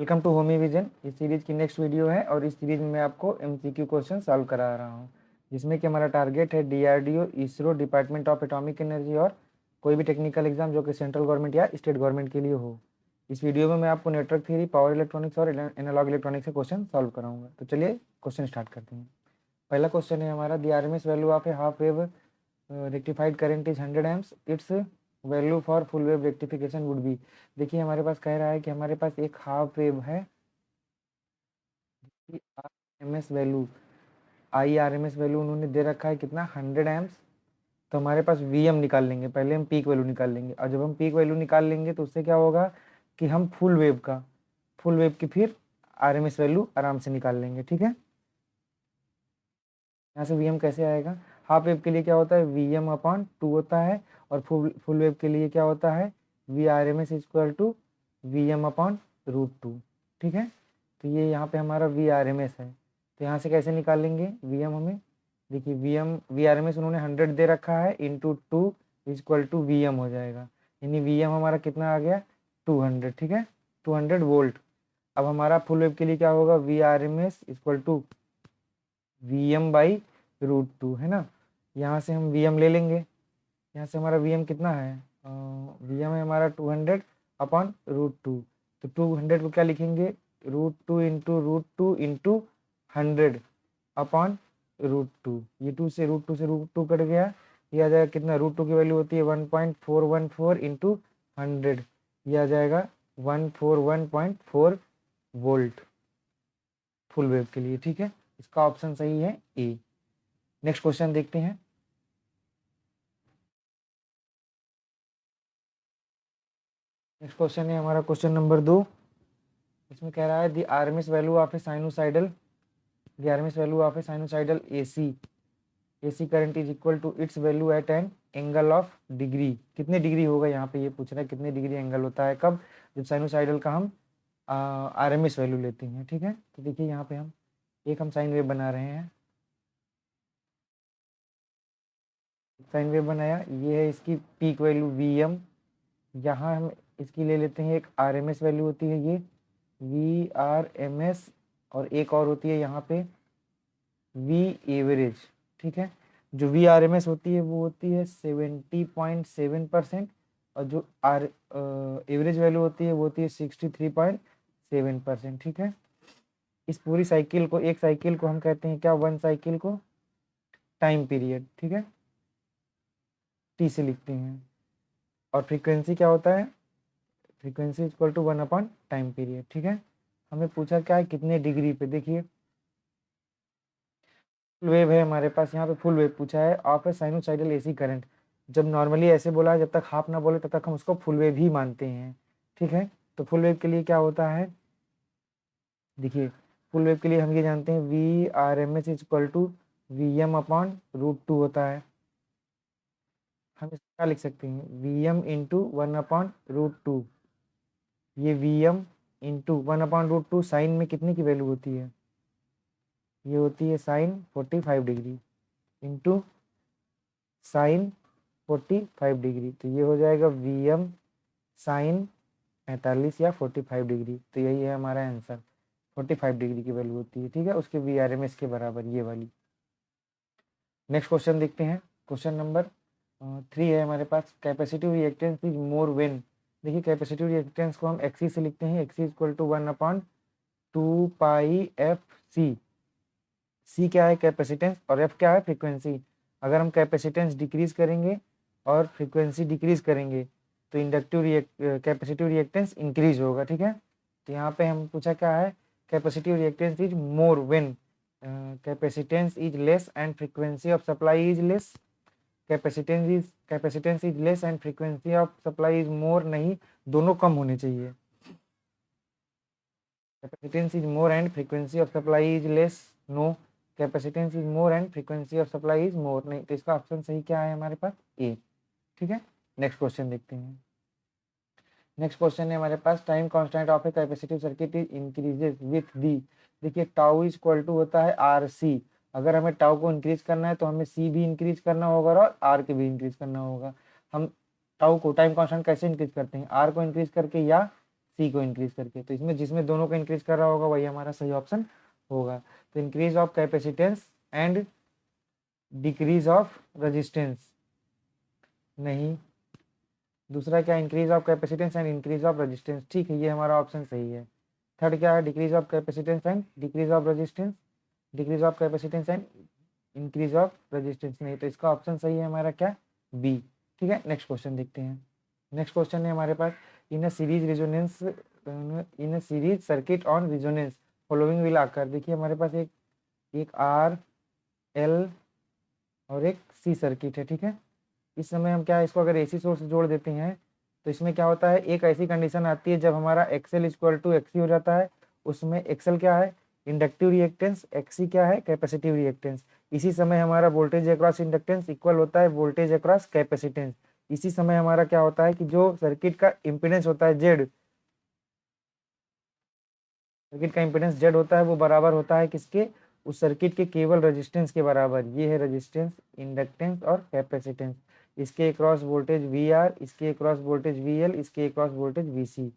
Welcome to Homi vision. इस series की next video है और इस सीरीज में मैं आपको एमसीक्यू क्वेश्चन सॉल्व करा रहा हूँ, जिसमें कि हमारा टारगेट है DRDO, ISRO, department of atomic energy और कोई भी टेक्निकल एग्जाम जो कि सेंट्रल गवर्नमेंट या स्टेट गवर्नमेंट के लिए हो। इस वीडियो में मैं आपको नेटवर्क थ्योरी, पावर इलेक्ट्रॉनिक्स और एनालॉग इलेक्ट्रॉनिक्स से क्वेश्चन सॉल्व कराऊंगा। तो चलिए क्वेश्चन स्टार्ट करते हैं। पहला क्वेश्चन है हमारा, the RMS value of a half wave rectified current is 100 amps, its value for full wave rectification would be. देखिए हमारे पास कह रहा है कि हमारे पास एक हाफ वेव है, आरएमएस वैल्यू, आई आरएमएस वैल्यू उन्होंने दे रखा है कितना, 100 एम्स। तो हमारे पास वीएम निकाल लेंगे, पहले हम पीक वैल्यू निकाल लेंगे, और जब हम पीक वैल्यू निकाल लेंगे तो उससे क्या होगा कि हम फुल वेव की फिर आरएमएस वैल्यू आराम से निकाल लेंगे। ठीक है, यहाँ से वीएम कैसे आएगा, हाफ वेव के लिए क्या होता है, वीएम अपॉन 2 होता है, और फुल वेव के लिए क्या होता है, V R M S equal to VM upon √2। ठीक है, तो ये यहाँ पे हमारा वी आर एम एस है। तो यहाँ से कैसे निकालेंगे वीएम, हमें देखिए वी आर एम एस उन्होंने 100 दे रखा है, इंटू 2 इक्वल टू वीएम हो जाएगा, यानी वीएम हमारा कितना आ गया, 200। ठीक है, 200 वोल्ट। अब हमारा फुल वेव के लिए क्या होगा, V R M S equal to VM by √2, है ना। यहाँ से हम वीएम ले लेंगे, यहाँ से हमारा वीएम कितना है, वीएम है हमारा 200 अपॉन √2। तो 200 को क्या लिखेंगे, √2 इंटू √2 इंटू 100 अपॉन √2। ये 2 से √2 कट गया, ये आ जाएगा कितना, √2 की वैल्यू होती है 1.414 इंटू 100, ये आ जाएगा 141.4 वोल्ट फुल वेव के लिए। ठीक है, इसका ऑप्शन सही है ए। नेक्स्ट क्वेश्चन देखते हैं। नेक्स्ट क्वेश्चन है हमारा क्वेश्चन नंबर 2। इसमें कह रहा है the RMS value of a sinusoidal, the RMS value of a sinusoidal AC current is equal to its value at an angle of degree. कितने डिग्री होगा, यहाँ पे ये पूछ रहा है कितने डिग्री एंगल होता है, कब, जब साइनोसाइडल का हम आरएमएस वैल्यू लेते हैं। ठीक है, तो देखिए यहाँ पे हम साइन वेव बना रहे हैं, साइन वेव बनाया, ये है इसकी पीक वैल्यू वीएम। यहाँ हम इसकी ले लेते हैं एक आरएमएस वैल्यू होती है ये वी आर एम एस, और एक और होती है यहाँ पे वी एवरेज। ठीक है, जो वी आर एम एस होती है वो होती है 70.7%, और जो आर एवरेज वैल्यू होती है वो होती है 63.7%। ठीक है, इस पूरी साइकिल को, एक साइकिल को हम कहते हैं क्या, वन साइकिल को टाइम पीरियड। ठीक है, टी से लिखते हैं, और फ्रीक्वेंसी क्या होता है, frequency equal to 1 upon time period. ठीक है, हमें पूछा क्या है, कितने डिग्री पे, देखिए फुल वेव है हमारे पास, यहाँ पे फुल वेव पूछा है of a sinusoidal AC current. जब नॉर्मली ऐसे बोला है, जब तक हाफ ना बोले तब तक हम उसको फुल वेव ही मानते हैं। ठीक है, तो फुल वेव के लिए क्या होता है, देखिए फुल वेव के लिए हम ये जानते हैं V R M S equal to V M upon √2 होता है। हम इसको क्या लिख सकते हैं, वी एम इंटू 1/√2, ये वी एम इंटू 1/√2 साइन में कितने की वैल्यू होती है, ये होती है sine 45 degree into sine 45 degree, तो ये हो जाएगा वी एम साइन 45 या 45 डिग्री। तो यही है हमारा आंसर, 45 डिग्री की वैल्यू होती है। ठीक है, उसके वी आर एम एस के बराबर ये वाली। नेक्स्ट क्वेश्चन देखते हैं, क्वेश्चन नंबर 3 है हमारे पास, capacitive reactance is more when. देखिए कैपेसिटिव रिएक्टेंस को हम एक्सी से लिखते हैं, एक्सी इक्वल टू 1/2πfc। सी क्या है, कैपेसिटेंस, और एफ क्या है, फ्रीक्वेंसी। अगर हम कैपेसिटेंस डिक्रीज करेंगे और फ्रीक्वेंसी डिक्रीज करेंगे तो कैपेसिटिव रिएक्टेंस इंक्रीज होगा। ठीक है, तो यहाँ पे हम पूछा क्या है, capacitive reactance is more when capacitance is less and frequency of supply is less. Capacitance is less and frequency of supply is more, नहीं, दोनों कम होने चाहिए। Capacitance is more and frequency of supply is less, no, capacitance is more and frequency of supply is more, नहीं। तो इसका option सही क्या है हमारे पास, ए। ठीक है, नेक्स्ट क्वेश्चन देखते हैं। नेक्स्ट क्वेश्चन है हमारे पास, time constant of a capacitive circuit is increases with the. देखिए टाउ इज इक्वल टू होता है आर सी, अगर हमें टाउ को इंक्रीज करना है तो हमें सी भी इंक्रीज करना होगा और आर के भी इंक्रीज करना होगा। हम टाउ को, टाइम कांस्टेंट कैसे इंक्रीज करते हैं, आर को इंक्रीज करके या सी को इंक्रीज करके। तो इसमें जिसमें दोनों को इंक्रीज कर रहा होगा वही हमारा सही ऑप्शन होगा। तो increase of capacitance and decrease of resistance, नहीं, दूसरा क्या, increase of capacitance and increase of resistance, ठीक है, ये हमारा ऑप्शन सही है। थर्ड क्या है, decrease of capacitance and decrease of resistance, decrease of capacitance and increase of resistance, नहीं, तो इसका ऑप्शन सही है हमारा क्या, बी। ठीक है, नेक्स्ट क्वेश्चन देखते हैं। नेक्स्ट क्वेश्चन है हमारे पास, in a series resonance, in a series circuit on resonance following will occur. देखिए हमारे पास एक आर एल और एक सी सर्किट है। ठीक है, इस समय हम क्या है, इसको अगर एसी सोर्स जोड़ देते हैं तो इसमें क्या होता है, एक ऐसी कंडीशन आती है जब हमारा एक्सएल इक्वल टू एक्सी हो जाता है। उसमें एक्सएल क्या है, इंडक्टिव रिएक्टेंस, एक्सी क्या है, कैपेसिटिव रिएक्टेंस। इसी समय हमारा वोल्टेज अक्रॉस इंडक्टेंस इक्वल होता है वोल्टेज अक्रॉस कैपेसिटेंस। इसी समय हमारा क्या होता है कि जो सर्किट का इम्पीडेंस होता है जेड, सर्किट का इम्पीडेंस जेड होता है वो बराबर होता है किसके, उस सर्किट के केवल रेजिस्टेंस के बराबर। ये है रेजिस्टेंस, इंडक्टेंस और कैपेसिटेंस। इसके अक्रॉस वोल्टेज वी आर, इसके अक्रॉस वोल्टेज वी एल, इसके अक्रॉस वोल्टेज वी सी।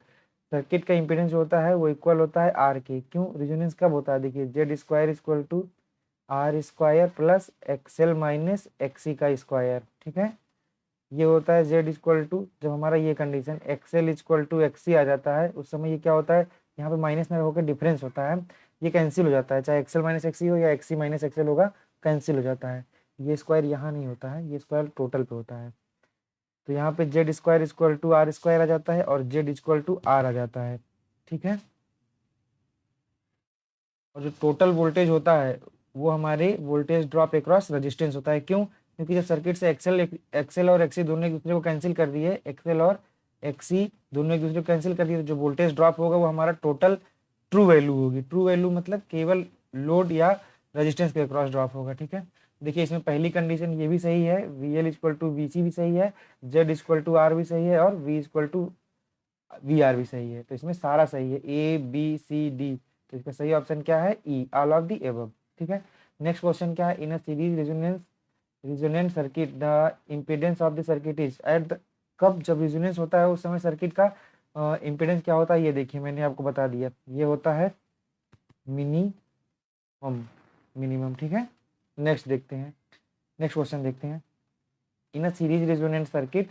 सर्किट का इम्पीडेंस जो होता है वो इक्वल होता है आर के। क्यों, रेजोनेंस कब होता है, देखिए Z square equal to R square plus XL minus XC का स्क्वायर। ठीक है, ये होता है जेड इक्वल टू, जब हमारा ये condition XL equal to XC आ जाता है उस समय ये क्या होता है, यहाँ पे माइनस में होकर डिफरेंस होता है, ये कैंसिल हो जाता है, चाहे एक्सएल माइनस एक्सी हो या एक्सी माइनस एक्सएल होगा, कैंसिल हो जाता है। ये स्क्वायर यहाँ नहीं होता है, ये स्क्वायर टोटल पे होता है। तो यहाँ पे Z square equal to R square आ जाता है और जेड इक्वल टू आर आ जाता है। ठीक है, और जो टोटल वोल्टेज होता है वो हमारे वोल्टेज ड्रॉप अक्रॉस रेजिस्टेंस होता है। क्यों, क्योंकि जब सर्किट से एक्सएल और एक्सी दोनों एक दूसरे को कैंसिल कर दिए, एक्सएल और एक्सी दोनों एक दूसरे को कैंसिल कर दिए, तो जो वोल्टेज ड्रॉप होगा वो हमारा टोटल ट्रू वैल्यू होगी। ट्रू वैल्यू मतलब केवल लोड या रेजिस्टेंस के अक्रॉस ड्रॉप होगा। ठीक है, देखिए इसमें पहली कंडीशन ये भी सही है, V L equal to V C भी सही है, जेड इक्वल टू आर भी सही है और V equal to V R भी सही है। तो इसमें सारा सही है, ए बी सी डी। तो इसका सही ऑप्शन क्या है, E, all of the above. ठीक है, नेक्स्ट क्वेश्चन क्या है, in a series resonant circuit the impedance of the circuit is at the, कब जब रेजोनेंस होता है उस समय सर्किट का इम्पीडेंस क्या होता है, ये देखिए मैंने आपको बता दिया, ये होता है मिनिमम। ठीक है, नेक्स्ट देखते हैं, नेक्स्ट क्वेश्चन देखते हैं, in a series resonant circuit,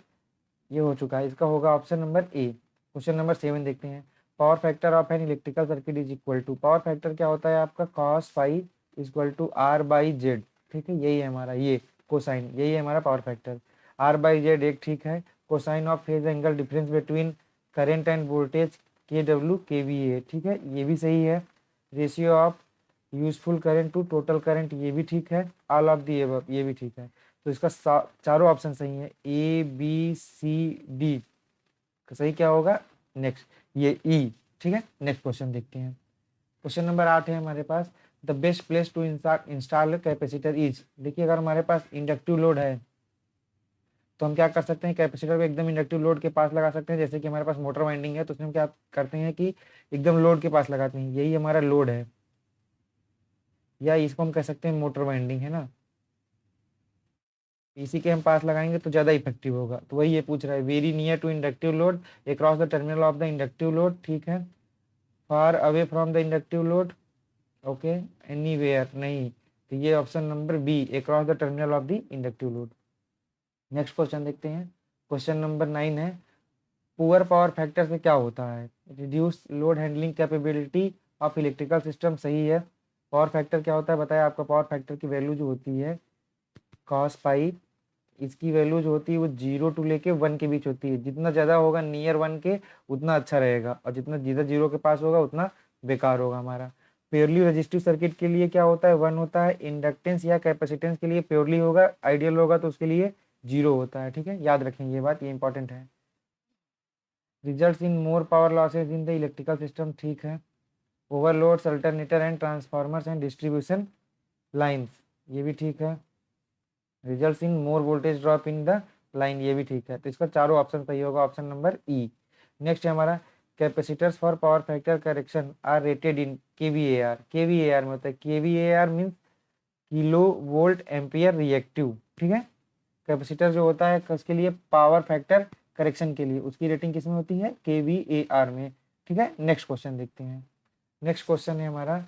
ये हो चुका है, इसका होगा option number A. Question number 7 देखते हैं, power factor of an electrical circuit is equal to, power factor क्या होता है आपका, cos phi equal to R by Z. ठीक है, यही है हमारा, ये कोसाइन, यही है हमारा power factor. R by Z एक ठीक है, cosine of phase angle difference between current and voltage K W K V A. ठीक है, ये भी सही है। Ratio of useful current to total current, ये भी ठीक है। ऑल ऑफ दी एबव, ये भी ठीक है। तो इसका चारों ऑप्शन सही है, ए बी सी डी का सही क्या होगा, नेक्स्ट ये ई। ठीक है, नेक्स्ट क्वेश्चन देखते हैं। क्वेश्चन नंबर 8 है हमारे पास, the best place to install capacitor is. देखिए अगर हमारे पास इंडक्टिव लोड है तो हम क्या कर सकते हैं, कैपेसिटर को एकदम इंडक्टिव लोड के पास लगा सकते हैं। जैसे कि हमारे पास मोटर वाइंडिंग है तो उसमें हम क्या करते हैं कि एकदम लोड के पास लगाते हैं, यही हमारा लोड है, या इसको हम कह सकते हैं मोटर वाइंडिंग है ना, इसी के हम पास लगाएंगे तो ज़्यादा इफेक्टिव होगा। तो वही ये पूछ रहा है, very near to inductive load across the terminal of the inductive load. ठीक है, far away from the inductive load, okay, anywhere, नहीं, तो ये option number B, across the terminal of the inductive load. Next question देखते हैं, question number 9 है, poor power factor से क्या होता है, reduce load handling capability of electrical system, सही है। पावर फैक्टर क्या होता है बताया आपका, पावर फैक्टर की वैल्यू जो होती है कॉस पाई, इसकी वैल्यू जो होती है वो 0 टू लेके 1 के बीच होती है। जितना ज़्यादा होगा नियर 1 के उतना अच्छा रहेगा, और जितना ज़्यादा 0 के पास होगा उतना बेकार होगा हमारा। प्योरली रेजिस्टिव सर्किट के लिए क्या होता है, 1 होता है। इंडक्टेंस या कैपेसिटेंस के लिए प्योरली होगा, आइडियल होगा तो उसके लिए 0 होता है। ठीक है, याद रखें ये बात, ये इंपॉर्टेंट है। Result in more power losses in the electrical system, ठीक है। Overloads, alternator and transformers and distribution lines, ये भी ठीक है। Result in more voltage drop in the line, ये भी ठीक है। तो इसका चारों ऑप्शन सही होगा, ऑप्शन नंबर ई। नेक्स्ट है हमारा, capacitors for power factor correction are rated in kVAR. KVAR में होता है, kVAR means kilo volt ampere reactive. ठीक है, कैपेसिटर जो होता है उसके लिए पावर फैक्टर करेक्शन के लिए उसकी रेटिंग किस में होती है, केवीएआर में। ठीक है, नेक्स्ट क्वेश्चन देखते हैं। नेक्स्ट क्वेश्चन है हमारा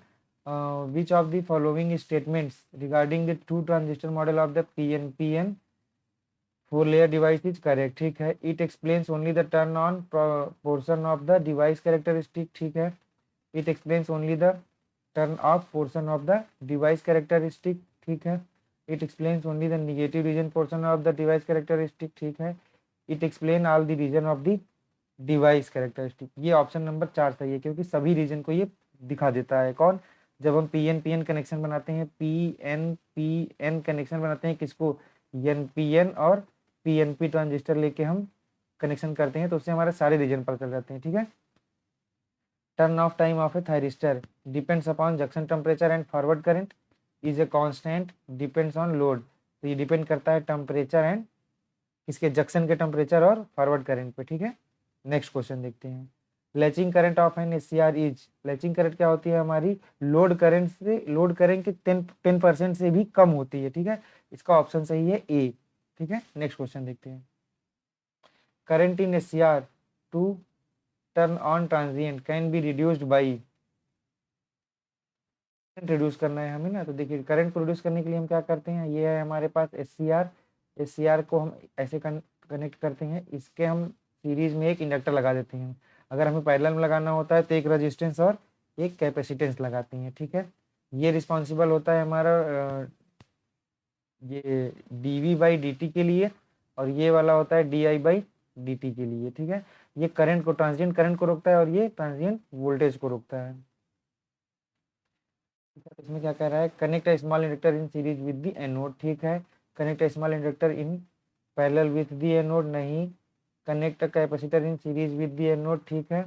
which of the following statements regarding the two transistor model of the PNPN 4 layer device is correct। ठीक है, it explains only the turn on portion of the device characteristic। ठीक है, it explains only the turn off portion of the device characteristic। ठीक है, it explains only the negative region portion of the device characteristic। ठीक है, it explain all the region of the device characteristic। ये option number 4 सही है, क्योंकि सभी reason को ये दिखा देता है। कौन? जब हम पी एन कनेक्शन बनाते हैं, पी एन कनेक्शन बनाते हैं किसको? एन और पी ट्रांजिस्टर लेके हम कनेक्शन करते हैं, तो उससे हमारे सारे रीजन पर चल जाते हैं। ठीक है, turn off time of a thyristor depends upon junction temperature and forward current is a constant depends on load. तो ये डिपेंड करता है टेम्परेचर एंड इसके जंक्शन के टेम्परेचर और फॉरवर्ड करंट पे। ठीक है, नेक्स्ट क्वेश्चन देखते हैं। Latching current of an SCR is, latching current क्या होती है? हमारी लोड करंट के 10% से भी कम होती है। ठीक है, इसका ऑप्शन सही है ए। ठीक है, नेक्स्ट क्वेश्चन देखते हैं। Current in SCR to turn on transient can be reduced by, reduce करना है हमें ना, तो देखिए करंट को रिड्यूस करने के लिए हम क्या करते हैं, ये है हमारे पास एससीआर को हम ऐसे कनेक्ट करते हैं, इसके हम सीरीज में एक इंडक्टर लगा देते हैं। अगर हमें पैरेलल में लगाना होता है तो एक रेजिस्टेंस और एक कैपेसिटेंस लगाते हैं। ठीक है, ये रिस्पॉन्सिबल होता है हमारा ये dV/dt के लिए, और ये वाला होता है di/dt के लिए। ठीक है, ये ट्रांजिएंट करंट को रोकता है और ये ट्रांजिएंट वोल्टेज को रोकता है। इसमें क्या कह रहा है? Connect a small inductor in series with the anode. ठीक है, connect a small inductor in parallel with the anode नहीं। Connect a capacitor in series with the anode. ठीक है,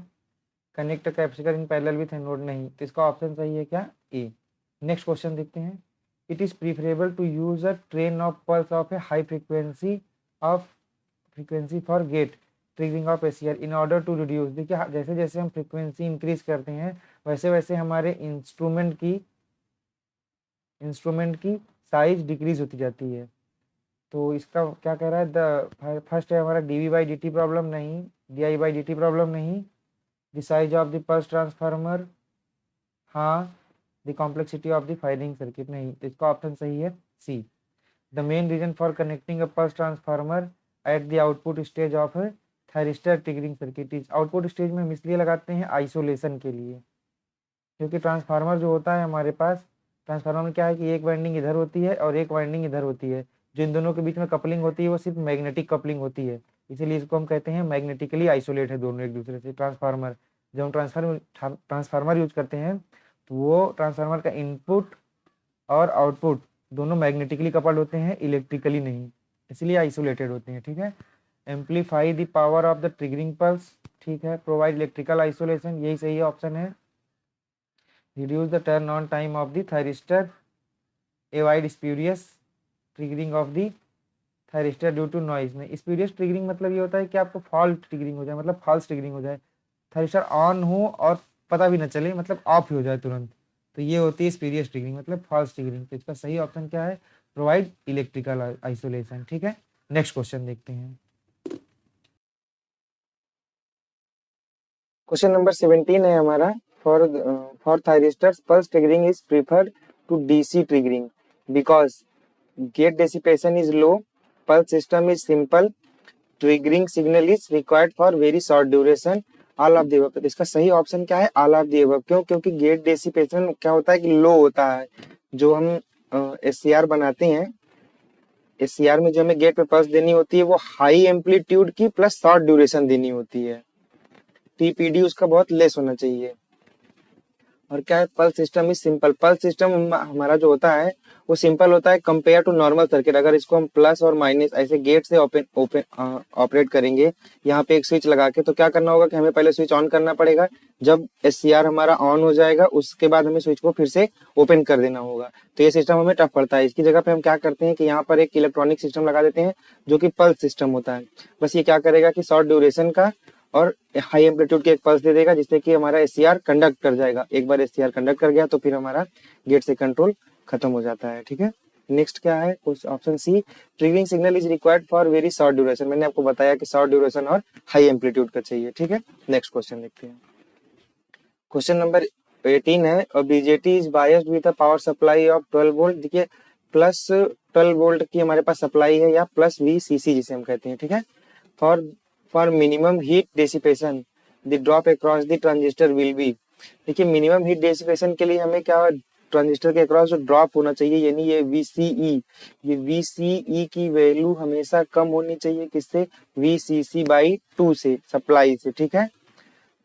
connect a capacitor in parallel with anode नहीं। तो इसका option सही है क्या? ए। नेक्स्ट क्वेश्चन देखते हैं। It is preferable to use a train of pulse of a high frequency for gate triggering of SCR in order to reduce. देखिए जैसे जैसे हम फ्रीक्वेंसी इंक्रीज करते हैं वैसे वैसे हमारे इंस्ट्रूमेंट की साइज डिक्रीज होती जाती है। तो इसका क्या कह रहा है? द फर्स्ट है हमारा dV/dt प्रॉब्लम नहीं, di/dt प्रॉब्लम नहीं, the size of the pulse transformer हाँ, the complexity of the firing circuit नहीं। तो इसका ऑप्शन सही है C. The main reason for connecting a pulse transformer at the output stage of a thyristor triggering circuit is, output stage में हम इसलिए लगाते हैं आइसोलेशन के लिए, क्योंकि ट्रांसफार्मर जो होता है हमारे पास, ट्रांसफार्मर में क्या है कि एक वाइंडिंग इधर होती है और एक वाइंडिंग इधर होती है, जो इन दोनों के बीच में कपलिंग होती है वो सिर्फ मैग्नेटिक कपलिंग होती है, इसीलिए इसको हम कहते हैं मैग्नेटिकली आइसोलेट है दोनों एक दूसरे से। ट्रांसफार्मर जब हम ट्रांसफार्मर यूज करते हैं तो वो ट्रांसफार्मर का इनपुट और आउटपुट दोनों मैग्नेटिकली कपल्ड होते हैं, इलेक्ट्रिकली नहीं, इसलिए आइसोलेटेड होते हैं। ठीक है, amplify the power of the triggering pulse. ठीक है, प्रोवाइड इलेक्ट्रिकल आइसोलेशन, यही सही ऑप्शन है। reduce the turn on time of the thyristor, avoid spurious triggering of the thyristor due to noise। नहीं, spurious triggering मतलब ये होता है कि आपको फॉल्ट ट्रिगरिंग हो जाए, मतलब फॉल्स ट्रिगरिंग हो जाए, थायरिस्टर ऑन हो और पता भी ना चले, मतलब ऑफ हो जाए तुरंत, तो ये होती है स्पीरियस ट्रिगरिंग, मतलब फॉल्स ट्रिगरिंग। तो इसका सही ऑप्शन क्या है? Provide electrical isolation. ठीक है, नेक्स्ट क्वेश्चन देखते हैं। क्वेश्चन नंबर 17 है हमारा। For thyristors pulse triggering is preferred to DC triggering because gate dissipation is low, pulse system is simple, triggering signal is required for very short duration, all of the above. तो इसका सही option क्या है? All of the above. क्यों? क्योंकि gate dissipation क्या होता है कि लो होता है। जो हम एससीआर बनाते हैं, एससीआर में जो हमें गेट पे पल्स देनी होती है वो हाई एम्पलीट्यूड की प्लस शॉर्ट ड्यूरेशन देनी होती है, टीपीडी उसका बहुत लेस होना चाहिए। और क्या है? Pulse system is simple, pulse system हमारा जो होता है वो सिंपल होता है कंपेयर टू नॉर्मल सर्किट। अगर इसको हम प्लस और माइनस ऐसे गेट से ओपन ऑपरेट करेंगे, यहाँ पे एक स्विच लगा के, तो क्या करना होगा कि हमें पहले स्विच ऑन करना पड़ेगा, जब एससीआर हमारा ऑन हो जाएगा उसके बाद हमें स्विच को फिर से ओपन कर देना होगा। तो ये सिस्टम हमें टफ पड़ता है। इसकी जगह पे हम क्या करते हैं कि यहाँ पर एक इलेक्ट्रॉनिक सिस्टम लगा देते हैं जो कि पल्स सिस्टम होता है। बस ये क्या करेगा कि शॉर्ट ड्यूरेशन का और हाई एम्पलीट्यूड के एक पल्स दे देगा, जिससे कि हमारा एससीआर कंडक्ट कर जाएगा। एक बार एससीआर कंडक्ट कर गया तो फिर हमारा गेट से कंट्रोल खत्म हो जाता है। ठीक है, नेक्स्ट क्या है? Option C, triggering signal is required for very short duration. मैंने आपको बताया कि शॉर्ट ड्यूरेशन और हाई एम्पलीट्यूड का चाहिए। ठीक है, नेक्स्ट क्वेश्चन देखते हैं। क्वेश्चन नंबर 18 है, और BJT is biased with a power supply of 12 volt. देखिए प्लस 12 वोल्ट की हमारे पास सप्लाई है, या प्लस वीसीसी जिसे हम कहते हैं, ठीक है। For for minimum heat dissipation the drop across the transistor will be. देखिए मिनिमम हीट डेसिपेशन के लिए हमें क्या, ट्रांजिस्टर के अक्रॉस जो ड्रॉप होना चाहिए, यानी ये VCE, ये VCE की वैल्यू हमेशा कम होनी चाहिए किससे, VCC/2 से, सप्लाई से, ठीक है।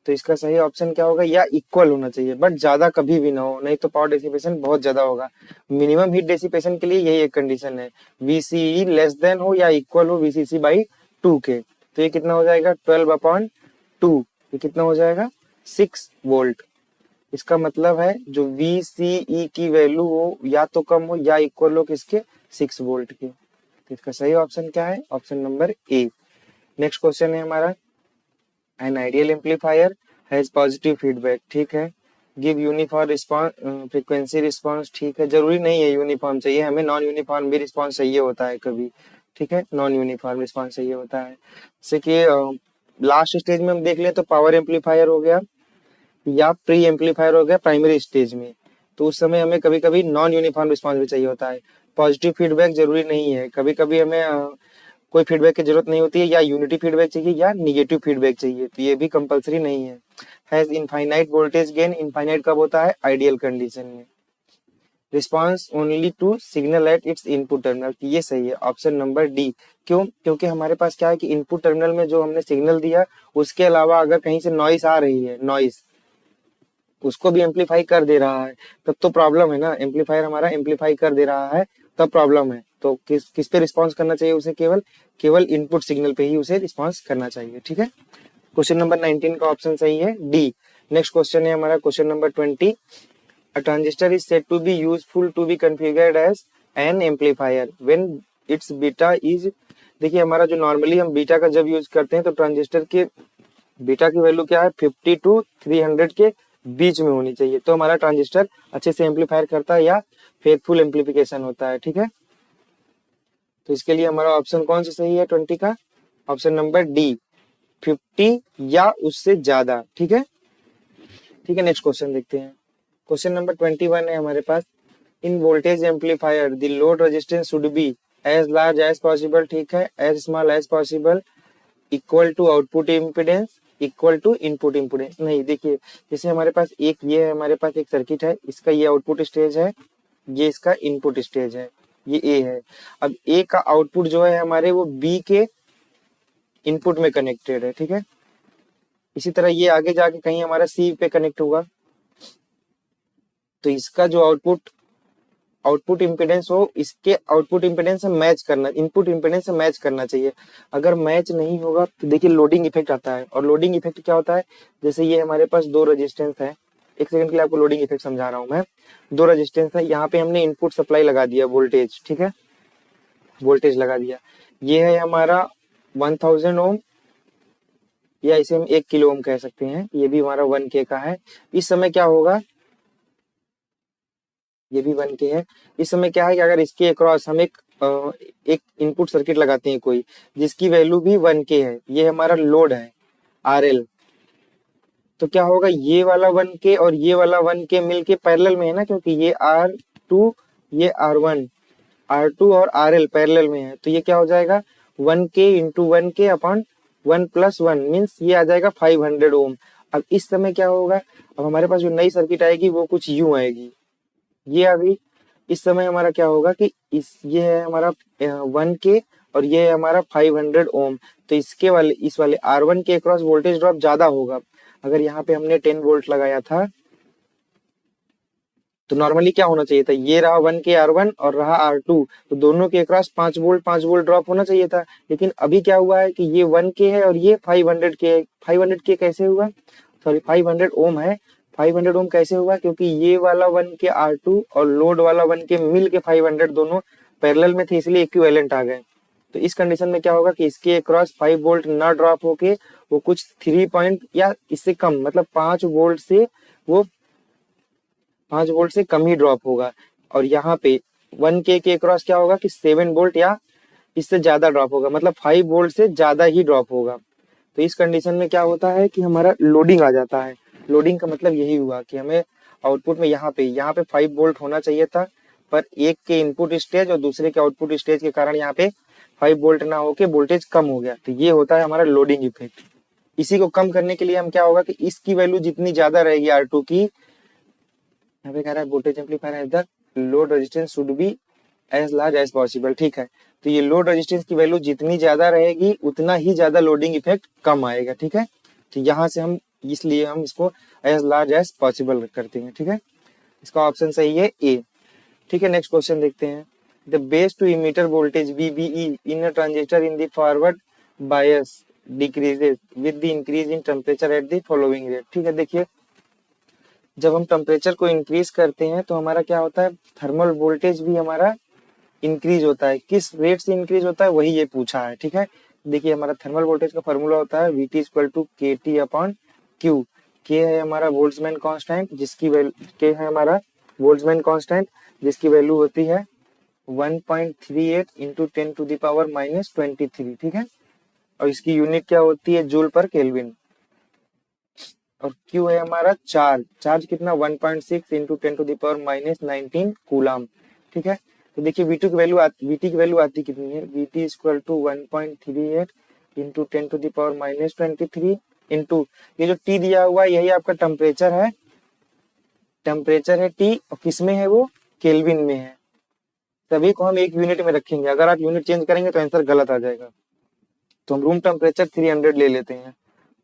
तो इसका सही ऑप्शन क्या होगा, या इक्वल होना चाहिए, बट ज्यादा कभी भी ना हो, नहीं तो पावर डेसिपेशन बहुत ज्यादा होगा। मिनिमम हीट डेसिपेशन के लिए यही एक कंडीशन है, VCE लेस देन हो या इक्वल हो VCC/2 के। तो ये कितना हो जाएगा, 12/2, ये कितना हो जाएगा, 6 वोल्ट। इसका मतलब है जो VCE की वैल्यू हो या तो कम हो या इक्वल हो किसके, 6 वोल्ट के। तो इसका सही ऑप्शन क्या है, ऑप्शन नंबर ए। नेक्स्ट क्वेश्चन है हमारा, an ideal amplifier has positive feedback, ठीक है। Give uniform response, frequency response, ठीक है। जरूरी नहीं है यूनिफॉर्म चाहिए हमें, नॉन यूनिफॉर्म भी रिस्पॉन्स चाहिए होता है कभी, ठीक है, नॉन यूनिफॉर्म रिस्पॉन्स चाहिए होता है। जैसे कि लास्ट स्टेज में हम देख ले तो पावर एम्पलीफायर हो गया या प्री एम्पलीफायर हो गया प्राइमरी स्टेज में, तो उस समय हमें कभी कभी नॉन यूनिफॉर्म रिस्पॉन्स भी चाहिए होता है। पॉजिटिव फीडबैक जरूरी नहीं है, कभी कभी हमें कोई फीडबैक की जरूरत नहीं होती है, या यूनिटी फीडबैक चाहिए या निगेटिव फीडबैक चाहिए, तो ये भी कंपलसरी नहीं है। Has infinite voltage gain, infinite कब होता है, आइडियल कंडीशन में। Response only to signal at its input terminal, ये सही है, ऑप्शन नंबर डी। क्यों, क्योंकि हमारे पास क्या है कि इनपुट टर्मिनल में जो हमने सिग्नल दिया उसके अलावा अगर कहीं से नॉइस आ रही है, नॉइस उसको भी एम्पलीफाई कर दे रहा है, तब तो प्रॉब्लम है ना। एम्पलीफायर हमारा एम्पलीफाई कर दे रहा है तब प्रॉब्लम है। तो किस किस पे रिस्पॉन्स करना चाहिए उसे, केवल केवल इनपुट सिग्नल पे ही उसे रिस्पॉन्स करना चाहिए, ठीक है। क्वेश्चन नंबर 19 का ऑप्शन सही है डी। नेक्स्ट क्वेश्चन है हमारा question number 20, a transistor is said to be useful to be configured as an amplifier when its beta is. देखिए हमारा जो नॉर्मली हम बीटा का जब यूज करते हैं तो ट्रांजिस्टर के बीटा की वैल्यू क्या है, 50 to 300 के बीच में होनी चाहिए, तो हमारा ट्रांजिस्टर अच्छे से एम्पलीफायर करता है या फेथफुल एम्पलीफिकेशन होता है, ठीक है। तो इसके लिए हमारा ऑप्शन कौन सा सही है 20 का, ऑप्शन नंबर डी, 50 या उससे ज्यादा, ठीक है। ठीक है, नेक्स्ट क्वेश्चन देखते हैं। क्वेश्चन नंबर 21 है हमारे पास, in voltage amplifier the load resistance should be as large as possible, ठीक है, as small as possible, equal to output impedance, equal to input impedance. नहीं, देखिए जैसे हमारे पास एक ये है, हमारे पास एक सर्किट है, इसका ये आउटपुट स्टेज है, ये इसका इनपुट स्टेज है, ये ए है। अब ए का आउटपुट जो है हमारे वो बी के इनपुट में कनेक्टेड है, ठीक है। इसी तरह ये आगे जाके कहीं हमारा सी पे कनेक्ट होगा, तो इसका जो आउटपुट आउटपुट इम्पीडेंस हो इसके आउटपुट इम्पीडेंस से मैच करना, इनपुट इम्पीडेंस से मैच करना चाहिए। अगर मैच नहीं होगा तो देखिए लोडिंग इफेक्ट आता है, और लोडिंग इफेक्ट क्या होता है, जैसे ये हमारे पास दो रेजिस्टेंस है, एक सेकंड के लिए आपको लोडिंग इफेक्ट समझा रहा हूं मैं। दो रेजिस्टेंस है, यहाँ पे हमने इनपुट सप्लाई लगा दिया वोल्टेज, ठीक है, वोल्टेज लगा दिया। ये है हमारा 1000 ओम, या इसे हम 1 किलो ओम कह सकते हैं, ये भी हमारा 1K का है। इस समय क्या होगा, ये भी 1K है। इस समय क्या है कि अगर इसके अक्रॉस हम एक इनपुट सर्किट लगाते हैं कोई, जिसकी वैल्यू भी 1K है, ये हमारा लोड है RL, तो क्या होगा, ये वाला 1K और ये वाला 1K मिलके पैरेलल में है ना, क्योंकि ये R2 ये R1, R2 और RL पैरेलल में है, तो ये क्या हो जाएगा 1K into 1K upon 1+1 means ये आ जाएगा 500 ओम। अब इस समय क्या होगा, अब हमारे पास जो नई सर्किट आएगी वो कुछ यूं आएगी, ये आ गई। इस समय हमारा क्या होगा कि ये है हमारा 1K और ये है हमारा 500 ओम, तो इस वाले R1 के अक्रॉस वोल्टेज ड्रॉप ज्यादा होगा। अगर यहाँ पे हमने 10 वोल्ट लगाया था तो नॉर्मली क्या होना चाहिए था, ये रहा 1K R1 और रहा R2, तो दोनों के अक्रॉस 5 वोल्ट ड्रॉप होना चाहिए था। लेकिन अभी क्या हुआ है कि ये 1K है और ये 500K, 500K कैसे हुआ, सॉरी 500 ओम है। 500 ओम कैसे हुआ, क्योंकि ये वाला 1K R2 और लोड वाला 1K मिल के 500 दोनों पैरेलल में थे, इसलिए इक्विवेलेंट आ गए। तो इस कंडीशन में क्या होगा कि इसके अक्रॉस 5 वोल्ट ना ड्रॉप होके वो कुछ 3 पॉइंट या इससे कम, मतलब 5 वोल्ट से वो 5 वोल्ट से कम ही ड्रॉप होगा। और यहाँ पे 1K के अक्रॉस क्या होगा कि 7 वोल्ट या इससे ज्यादा ड्रॉप होगा, मतलब 5 वोल्ट से ज्यादा ही ड्रॉप होगा। तो इस कंडीशन में क्या होता है कि हमारा लोडिंग आ जाता है। लोडिंग का मतलब यही हुआ कि हमें आउटपुट में यहाँ पे 5 वोल्ट होना चाहिए था, पर एक के इनपुट स्टेज और दूसरे के आउटपुट स्टेज के कारण यहाँ पे 5 वोल्ट ना होके वोल्टेज कम हो गया। तो ये होता है हमारा लोडिंग इफेक्ट। इसी को कम करने के लिए हम क्या होगा कि इसकी वैल्यू जितनी ज्यादा रहेगी R2 की, यहाँ पे कह रहा है वोल्टेज एम्पलीफायर है the load resistance should be as large as possible. ठीक है, तो ये लोड रेजिस्टेंस की वैल्यू जितनी ज्यादा रहेगी उतना ही ज्यादा लोडिंग इफेक्ट कम आएगा। ठीक है, तो यहाँ से हम इसलिए हम इसको एज लार्ज एज पॉसिबल करते हैं। ठीक है, इसका ऑप्शन सही है ए। ठीक है, नेक्स्ट क्वेश्चन देखते हैं। The base to emitter voltage VBE in a transistor in the forward bias decreases with the increase in temperature at the following rate. ठीक है, देखिए जब हम टेम्परेचर को इंक्रीज करते हैं तो हमारा क्या होता है, थर्मल वोल्टेज भी हमारा इंक्रीज होता है। किस रेट से इंक्रीज होता है वही ये पूछा है। ठीक है, देखिए हमारा थर्मल वोल्टेज का फॉर्मूला होता है VT equal to KT upon Q। K है हमारा बोल्ट्जमैन कांस्टेंट जिसकी वैल्यू के है हमारा बोल्ट्जमैन कांस्टेंट जिसकी वैल्यू होती है 1.38 इंटू 10 टू द पावर -23। ठीक है, और इसकी यूनिट क्या होती है, जूल पर केल्विन। और Q है हमारा चार्ज कितना 1.6 into 10 to the power -19 coulomb. ठीक है, तो देखिए VT की वैल्यू आती कितनी है, VT equal to 1.38 into 10 to the power -23 into ये जो T दिया हुआ है यही आपका टेम्परेचर है T, और किस में है वो, केल्विन में है। सभी को हम एक यूनिट में रखेंगे, अगर आप यूनिट चेंज करेंगे तो आंसर गलत आ जाएगा। तो हम रूम टेम्परेचर 300 ले लेते हैं।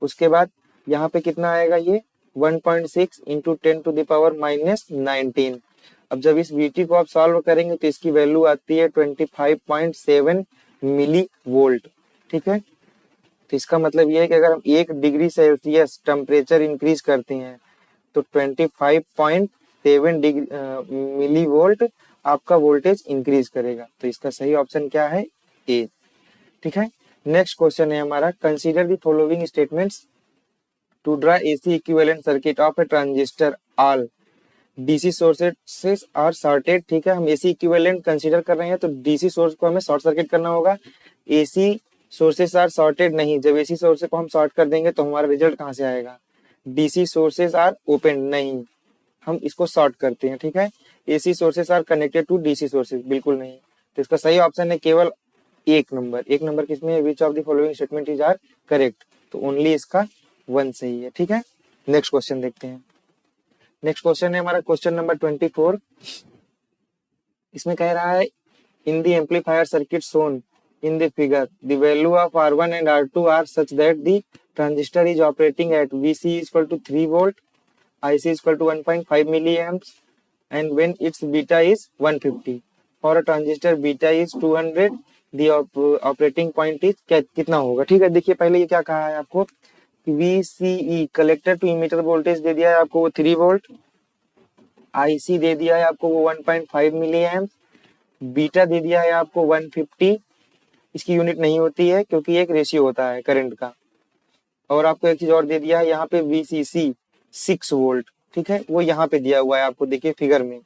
उसके बाद यहाँ पे कितना आएगा, ये 1.6 इंटू 10 टू द पावर -19। अब जब इस VT को आप सॉल्व करेंगे तो इसकी वैल्यू आती है 25.7 मिली वोल्ट। ठीक है, तो इसका मतलब ये है कि अगर हम 1 डिग्री सेल्सियस टेम्परेचर इंक्रीज करते हैं तो 25.7 मिली वोल्ट आपका वोल्टेज इंक्रीज करेगा। तो इसका सही ऑप्शन क्या है, ए। ठीक है, नेक्स्ट क्वेश्चन है हमारा, consider the following statements to draw AC equivalent circuit of a transistor all DC sources are shorted. ठीक है, हम AC इक्विवेलेंट कंसीडर कर रहे हैं तो DC सोर्स को हमें शॉर्ट सर्किट करना होगा। AC सोर्सेस आर शॉर्टेड नहीं, जब AC सोर्स को हम शॉर्ट कर देंगे तो हमारा रिजल्ट कहाँ से आएगा, DC सोर्सेस आर ओपन नहीं, हम इसको शॉर्ट करते हैं। ठीक है, AC sources are connected to DC sources, बिल्कुल नहीं। तो इसका सही ऑप्शन है केवल एक नंबर किसमें है, which of the following statement is are correct. तो ओनली इसका 1 सही है। ठीक है, नेक्स्ट क्वेश्चन देखते हैं। नेक्स्ट क्वेश्चन है हमारा क्वेश्चन नंबर 24। इसमें कह रहा है in the amplifier circuit shown in the figure the value of R1 and R2 are such that the transistor is operating at VC equal to 3 volt, IC equal to 1.5 milliamps and when its beta is 150 for a transistor beta is 200 the operating point is कितना होगा। ठीक है, देखिए पहले ये क्या कहा है आपको, VCE collector to emitter voltage दे दिया है आपको वो 3 वोल्ट, IC दे दिया है आपको वो 1.5 मिली एम्प, बीटा दे दिया है आपको 150। इसकी यूनिट नहीं होती है क्योंकि एक रेशियो होता है करंट का। और आपको एक चीज और दे दिया है यहाँ पे VCC 6 वोल्ट। ठीक है, वो यहाँ पे दिया हुआ है आपको, देखिए फिगर में।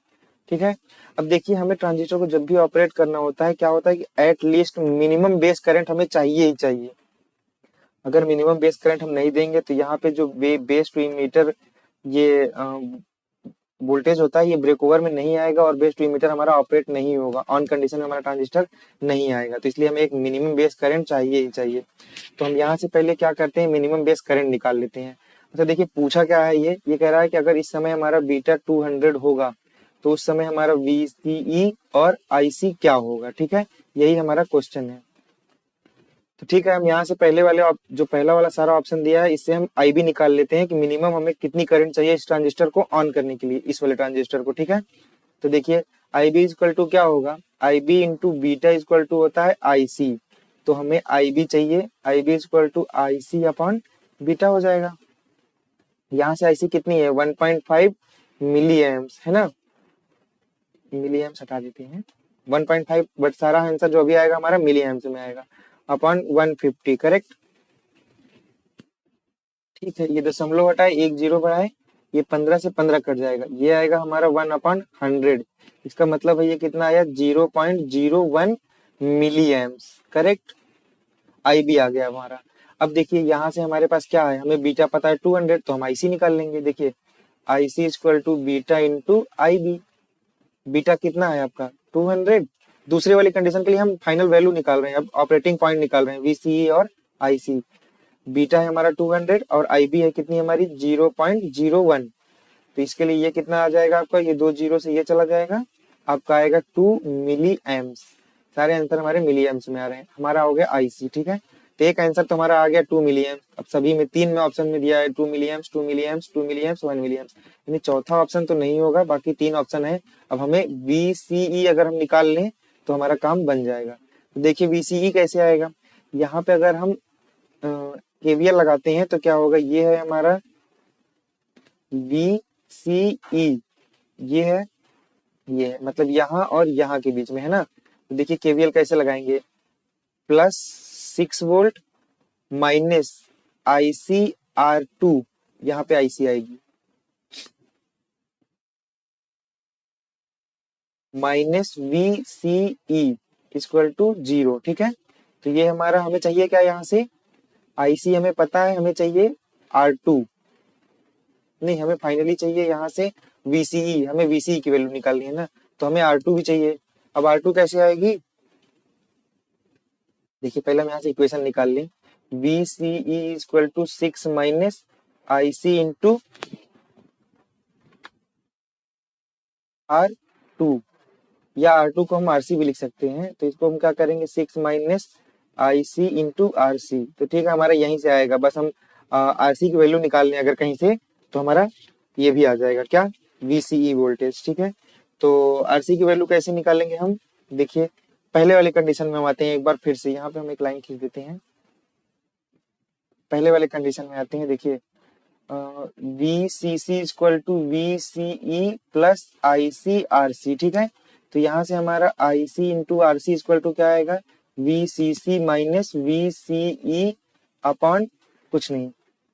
ठीक है, अब देखिए हमें ट्रांजिस्टर को जब भी ऑपरेट करना होता है क्या होता है कि at least minimum base current हमें चाहिए ही चाहिए। अगर मिनिमम बेस करंट हम नहीं देंगे तो यहाँ पे जो बेस टू इमीटर ये वोल्टेज होता है ये ब्रेक ओवर में नहीं आएगा और बेस टू इमीटर हमारा ऑपरेट नहीं होगा, ऑन कंडीशन में हमारा ट्रांजिस्टर नहीं आएगा। तो इसलिए हमें एक मिनिमम बेस करंट चाहिए ही चाहिए। तो हम यहाँ से पहले क्या करते हैं, मिनिमम बेस करंट निकाल लेते हैं। अच्छा देखिए पूछा क्या है, ये कह रहा है कि अगर इस समय हमारा बीटा 200 होगा तो उस समय हमारा VCE और IC क्या होगा। ठीक है, यही हमारा क्वेश्चन है। तो ठीक है, हम यहाँ से पहले वाले जो पहला वाला सारा ऑप्शन दिया है इससे हम IB निकाल लेते हैं कि मिनिमम हमें कितनी करंट चाहिए इस ट्रांजिस्टर को ऑन करने के लिए, इस वाले ट्रांजिस्टर को। ठीक है, तो देखिए IB इक्वल टू क्या होगा, IB into beta equal to होता है IC। तो हमें IB चाहिए, IB equal to IC upon beta हो जाएगा। यहाँ से IC कितनी है 1.5 मिली एम्प्स है ना, मिली एम्प्स हटा देते हैं 1.5, बट सारा आंसर जो भी आएगा हमारा मिली एम्प्स में आएगा अपॉन 150। करेक्ट, ठीक है, ये दशमलव हटाए एक जीरो बढ़ाए, ये 15 से 15 कट जाएगा, ये आएगा हमारा 1/100। इसका मतलब है ये कितना आया 0.01 मिली एम्प्स। करेक्ट, IB आ गया हमारा। अब देखिए यहाँ से हमारे पास क्या है, हमें बीटा पता है 200, तो हम आईसी निकाल लेंगे। देखिए IC equal to beta into IB. Beta कितना है आपका 200। दूसरे वाली कंडीशन के लिए हम फाइनल वैल्यू निकाल रहे हैं, अब ऑपरेटिंग पॉइंट निकाल रहे हैं, वीसीई और आईसी। बीटा है हमारा 200 और आईबी है कितनी हमारी 0.01। तो इसके लिए ये कितना आ जाएगा आपका, ये 2 जीरो से ये चला जाएगा, आपका आएगा 2 मिली एम्स। सारे आंसर हमारे मिली एम्स में आ रहे हैं। हमारा हो गया आईसी, ठीक है। तो एक आंसर तो हमारा आ गया 2 मिली एम्स। अब सभी में 3 में ऑप्शन में दिया है 2 मिली एम्स, 2 मिली एम्स, 2 मिली एम्स, 1 मिली एम्स, यानी चौथा ऑप्शन तो नहीं होगा, बाकी 3 ऑप्शन है। अब हमें वीसीई अगर हम निकाल लें तो हमारा काम बन जाएगा। तो देखिए वीसीई कैसे आएगा, यहाँ पे अगर हम केवीएल लगाते हैं तो क्या होगा, ये है हमारा वीसीई, ये है, ये है, मतलब यहाँ और यहाँ के बीच में है ना। तो देखिए केवीएल कैसे लगाएंगे, प्लस 6 वोल्ट माइनस ICR2, यहाँ पे IC आएगी, माइनस VCE इक्वल टू 0, ठीक है। तो ये हमारा हमें चाहिए क्या, यहाँ से IC हमें पता है, हमें चाहिए R2, नहीं हमें फाइनली चाहिए यहाँ से VCE, हमें VCE की वैल्यू निकालनी है ना, तो हमें R2 भी चाहिए। अब R2 कैसे आएगी, देखिए पहले हम यहाँ से इक्वेशन निकाल लें, VCE equal to 6 minus IC into R2, या R2 को हम RC भी लिख सकते हैं। तो इसको हम क्या करेंगे, 6 माइनस IC इंटू RC। तो ठीक है, हमारा यहीं से आएगा, बस हम RC की वैल्यू निकाल लें अगर कहीं से, तो हमारा ये भी आ जाएगा क्या, VCE वोल्टेज, ठीक है। तो RC की वैल्यू कैसे निकालेंगे हम, देखिए पहले वाले कंडीशन में हम आते हैं एक बार फिर से, यहाँ पे हम एक लाइन खींच देते हैं, पहले वाले कंडीशन में आते हैं। देखिए VCC equal to VCE plus ICRC, ठीक है। तो यहाँ से हमारा IC into RC equal to क्या आएगा, VCC माइनस VCE अपॉन कुछ नहीं,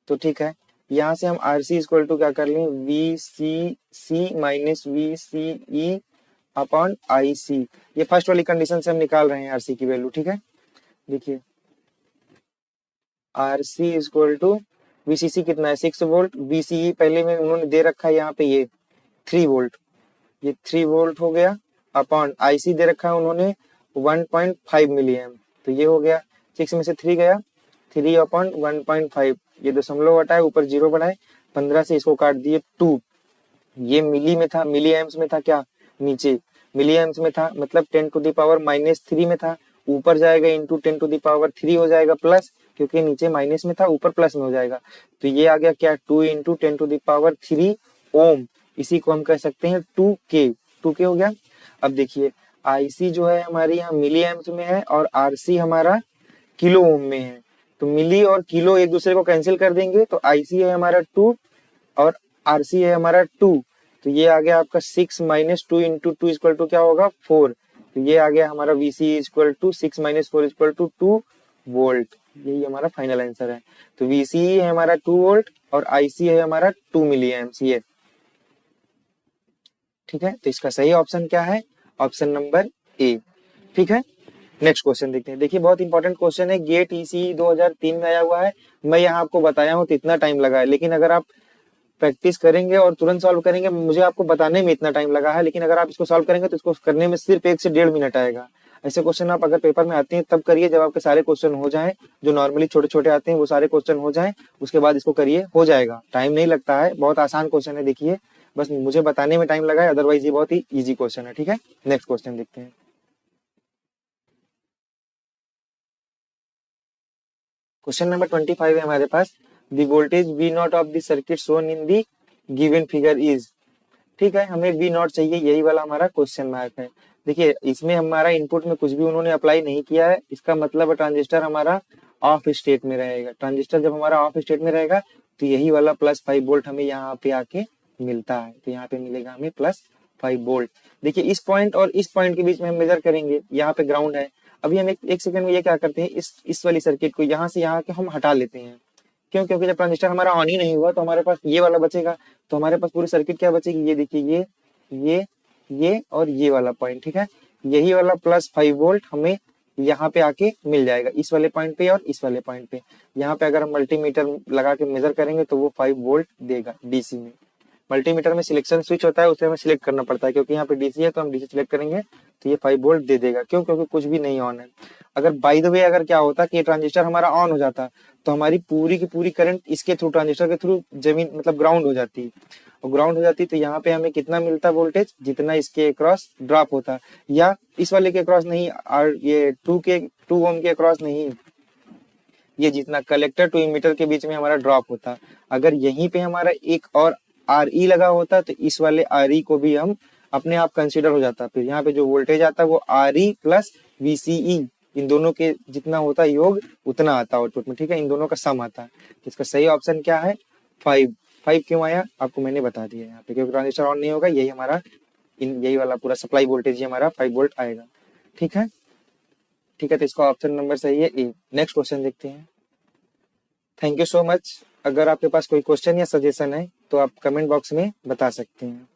तो ठीक है। यहाँ से हम RC इक्वल टू क्या कर लें, VCC minus VCE upon IC। ये फर्स्ट वाली कंडीशन से हम निकाल रहे हैं RC की वैल्यू, ठीक है। देखिए RC इक्वल टू VCC कितना है 6 वोल्ट, VCE पहले में उन्होंने दे रखा है यहाँ पे ये 3 वोल्ट, ये 3 वोल्ट हो गया, अपॉन IC दे रखा है उन्होंने 1.5 मिली एम। तो ये हो गया 6 में से 3 गया, 3 अपॉन 1.5, ये दशमलव हटाए ऊपर 0 बढ़ाए, 15 से इसको काट दिए 2, ये मिली में था, मिली एम्स में था, क्या नीचे मिली एम्स में था, मतलब 10 टू द पावर -3 में था, ऊपर जाएगा इंटू 10 टू द पावर 3 हो जाएगा प्लस, क्योंकि नीचे माइनस में था ऊपर प्लस में हो जाएगा। तो ये आ गया क्या 2 इंटू 10 टू द पावर 3 ओम, इसी को हम कह सकते हैं 2K हो गया। अब देखिए IC जो है हमारी यहाँ मिली एम्स में है और RC हमारा किलो ओम में है, तो मिली और किलो एक दूसरे को कैंसिल कर देंगे, तो IC है हमारा 2 और RC है हमारा 2, तो ये आ गया आपका 6 माइनस 2 इंटू 2 इक्वल टू क्या होगा 4। तो ये आ गया हमारा VC equal to 6 minus 4 equal to 2 volt, यही हमारा फाइनल आंसर है। तो VC है हमारा 2 वोल्ट और IC है हमारा 2 मिली एम्प्स, ये ठीक है। तो इसका सही ऑप्शन क्या है, ऑप्शन नंबर ए, ठीक है। नेक्स्ट क्वेश्चन देखते हैं। देखिए बहुत इंपॉर्टेंट क्वेश्चन है, गेट ECE 2003 में आया हुआ है। मैं यहाँ आपको बताया हूँ तो इतना टाइम लगा है, लेकिन अगर आप प्रैक्टिस करेंगे और तुरंत सॉल्व करेंगे, मुझे आपको बताने में इतना टाइम लगा है, लेकिन अगर आप इसको सॉल्व करेंगे तो इसको करने में सिर्फ 1 से 1.5 मिनट आएगा। ऐसे क्वेश्चन आप अगर पेपर में आते हैं तब करिए जब आपके सारे क्वेश्चन हो जाएं, जो नॉर्मली छोटे छोटे आते हैं वो सारे क्वेश्चन हो जाएं, उसके बाद इसको करिए, हो जाएगा, टाइम नहीं लगता है, बहुत आसान क्वेश्चन है। देखिए बस मुझे बताने में टाइम लगा है, अदरवाइज ये बहुत ही ईजी क्वेश्चन है, ठीक है। नेक्स्ट क्वेश्चन देखते हैं। क्वेश्चन नंबर 25 है हमारे पास, the voltage V0 of the circuit shown in the given figure is, ठीक है। हमें V0 चाहिए, यही वाला हमारा क्वेश्चन मार्क है। देखिए इसमें हमारा इनपुट में कुछ भी उन्होंने अप्लाई नहीं किया है, इसका मतलब ट्रांजिस्टर हमारा ऑफ स्टेट में रहेगा। ट्रांजिस्टर जब हमारा ऑफ स्टेट में रहेगा तो यही वाला +5 वोल्ट हमें यहाँ पे आके मिलता है, तो यहाँ पे मिलेगा हमें +5 वोल्ट। देखिए इस पॉइंट और इस पॉइंट के बीच में हम मेजर करेंगे, यहाँ पे ग्राउंड है। अभी हम एक सेकंड में ये क्या करते हैं, इस वाली सर्किट को यहाँ से यहाँ के हम हटा लेते हैं, क्यों, क्योंकि जब ट्रांजिस्टर हमारा ऑन ही नहीं हुआ तो हमारे पास ये वाला बचेगा, तो हमारे पास पूरी सर्किट क्या बचेगी, ये देखिए ये और ये वाला पॉइंट, ठीक है। यही वाला +5 वोल्ट हमें यहाँ पे आके मिल जाएगा, इस वाले पॉइंट पे और इस वाले पॉइंट पे। यहाँ पे अगर हम मल्टीमीटर लगा के मेजर करेंगे तो वो 5 वोल्ट देगा डीसी में। मल्टीमीटर में सिलेक्शन स्विच होता है, उसे हमें सिलेक्ट करना पड़ता है, क्योंकि यहाँ पे डीसी है तो हम डीसी सिलेक्ट करेंगे तो ये 5 वोल्ट दे देगा। क्यों? क्योंकि कुछ भी नहीं ऑन है। अगर बाय द वे अगर क्या होता कि ये ट्रांजिस्टर हमारा ऑन हो जाता तो हमारी पूरी की पूरी करंट इसके थ्रू, ट्रांजिस्टर के थ्रू जमीन मतलब ग्राउंड हो जाती, और ग्राउंड हो जाती तो यहाँ पे हमें कितना मिलता वोल्टेज, जितना इसके क्रॉस ड्रॉप होता, या इस वाले के क्रॉस नहीं, और ये 2 ओम के क्रॉस नहीं, ये जितना कलेक्टर टू इमीटर के बीच में हमारा ड्रॉप होता। अगर यहीं पे हमारा एक और आर ई लगा होता तो इस वाले आर ई को भी हम अपने आप कंसीडर हो जाता। फिर यहाँ पे जो वोल्टेज आता है वो आर ई प्लस वीसीई, इन दोनों के जितना होता है योग उतना आता है आउटपुट में, ठीक है, इन दोनों का सम आता है। तो इसका सही ऑप्शन क्या है? 5। 5 क्यों आया आपको मैंने बता दिया यहाँ पे, क्योंकि ट्रांजिस्टर ऑन नहीं होगा, यही हमारा यही वाला पूरा सप्लाई वोल्टेज ही हमारा 5 वोल्ट आएगा। ठीक है, ठीक है, तो इसका ऑप्शन नंबर सही है ए। नेक्स्ट क्वेश्चन देखते हैं। Thank you so much. अगर आपके पास कोई क्वेश्चन या सजेशन है तो आप कमेंट बॉक्स में बता सकते हैं।